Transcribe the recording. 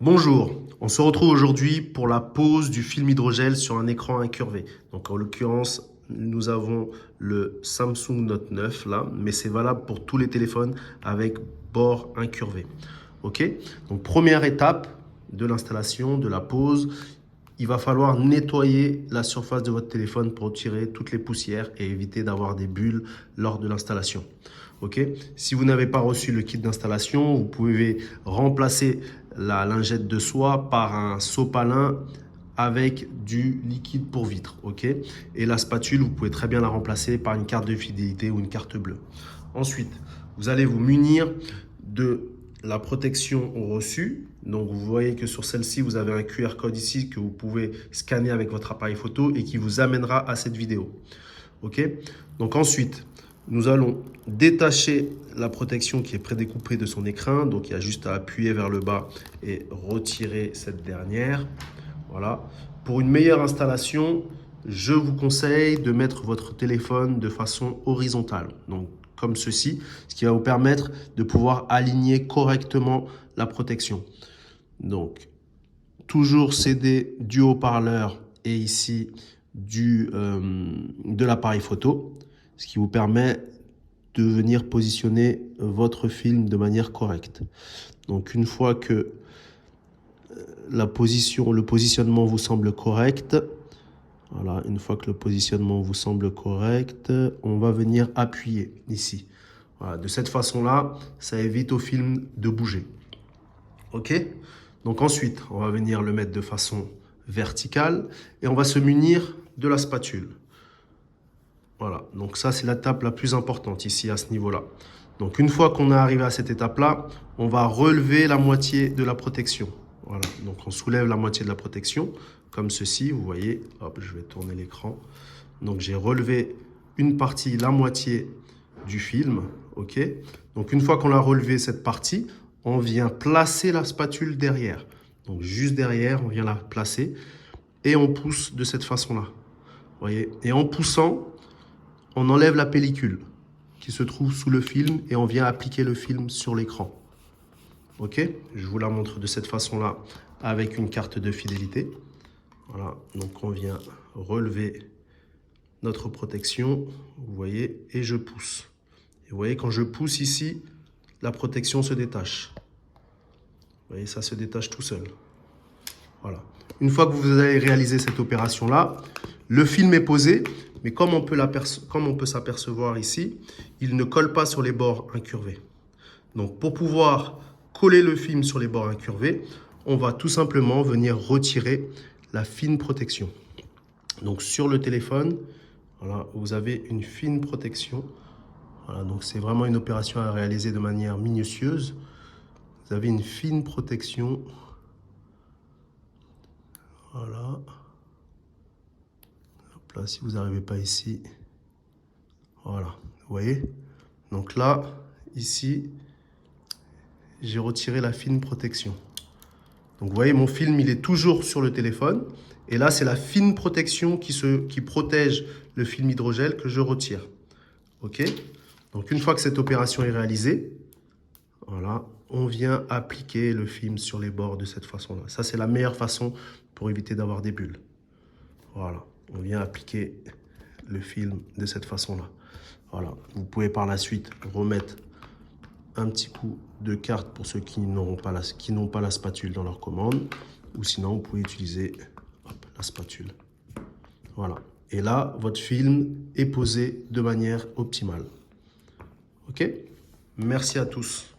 Bonjour, on se retrouve aujourd'hui pour la pose du film hydrogel sur un écran incurvé. Donc en l'occurrence, nous avons le Samsung Note 9 là, mais c'est valable pour tous les téléphones avec bord incurvé. Ok? Donc première étape de l'installation, de la pose, il va falloir nettoyer la surface de votre téléphone pour retirer toutes les poussières et éviter d'avoir des bulles lors de l'installation. Ok? Si vous n'avez pas reçu le kit d'installation, vous pouvez remplacer la lingette de soie par un sopalin avec du liquide pour vitre. Ok? Et la spatule, vous pouvez très bien la remplacer par une carte de fidélité ou une carte bleue. Ensuite, vous allez vous munir de la protection au reçu. Donc vous voyez que sur celle-ci, vous avez un QR code ici que vous pouvez scanner avec votre appareil photo et qui vous amènera à cette vidéo. Ok? Donc ensuite, nous allons détacher la protection qui est prédécoupée de son écrin. Donc il y a juste à appuyer vers le bas et retirer cette dernière. Voilà. Pour une meilleure installation, je vous conseille de mettre votre téléphone de façon horizontale. Donc comme ceci, ce qui va vous permettre de pouvoir aligner correctement la protection. Donc, toujours CD du haut-parleur et ici de l'appareil photo, ce qui vous permet de venir positionner votre film de manière correcte. Donc, une fois que le positionnement vous semble correct, voilà, une fois que le positionnement vous semble correct, on va venir appuyer ici. Voilà, de cette façon-là, ça évite au film de bouger. Ok? Donc ensuite, on va venir le mettre de façon verticale et on va se munir de la spatule. Voilà, donc ça c'est l'étape la plus importante ici à ce niveau-là. Donc une fois qu'on est arrivé à cette étape-là, on va relever la moitié de la protection. Voilà, donc on soulève la moitié de la protection, comme ceci, vous voyez. Hop, je vais tourner l'écran. Donc j'ai relevé une partie, la moitié du film, ok. Donc une fois qu'on a relevé cette partie, on vient placer la spatule derrière. Donc juste derrière, on vient la placer et on pousse de cette façon-là. Voyez. Et en poussant, on enlève la pellicule qui se trouve sous le film et on vient appliquer le film sur l'écran. Ok, je vous la montre de cette façon-là avec une carte de fidélité. Voilà, donc on vient relever notre protection, vous voyez, et je pousse. Et vous voyez, quand je pousse ici, la protection se détache. Vous voyez, ça se détache tout seul. Voilà. Une fois que vous avez réalisé cette opération-là, le film est posé, mais comme on peut s'apercevoir ici, il ne colle pas sur les bords incurvés. Donc, pour pouvoir coller le film sur les bords incurvés, on va tout simplement venir retirer la fine protection. Donc, sur le téléphone, voilà, vous avez une fine protection. Voilà, donc c'est vraiment une opération à réaliser de manière minutieuse. Vous avez une fine protection. Voilà. Hop là, si vous n'arrivez pas ici. Voilà, vous voyez. Donc là, ici, j'ai retiré la fine protection. Donc vous voyez, mon film, il est toujours sur le téléphone. Et là, c'est la fine protection qui protège le film hydrogel que je retire. OK? Donc une fois que cette opération est réalisée, voilà, on vient appliquer le film sur les bords de cette façon-là. Ça, c'est la meilleure façon pour éviter d'avoir des bulles. Voilà, on vient appliquer le film de cette façon-là. Voilà, vous pouvez par la suite remettre un petit coup de carte pour ceux qui n'ont pas la spatule dans leur commande. Ou sinon, vous pouvez utiliser la spatule. Voilà. Et là, votre film est posé de manière optimale. OK? Merci à tous.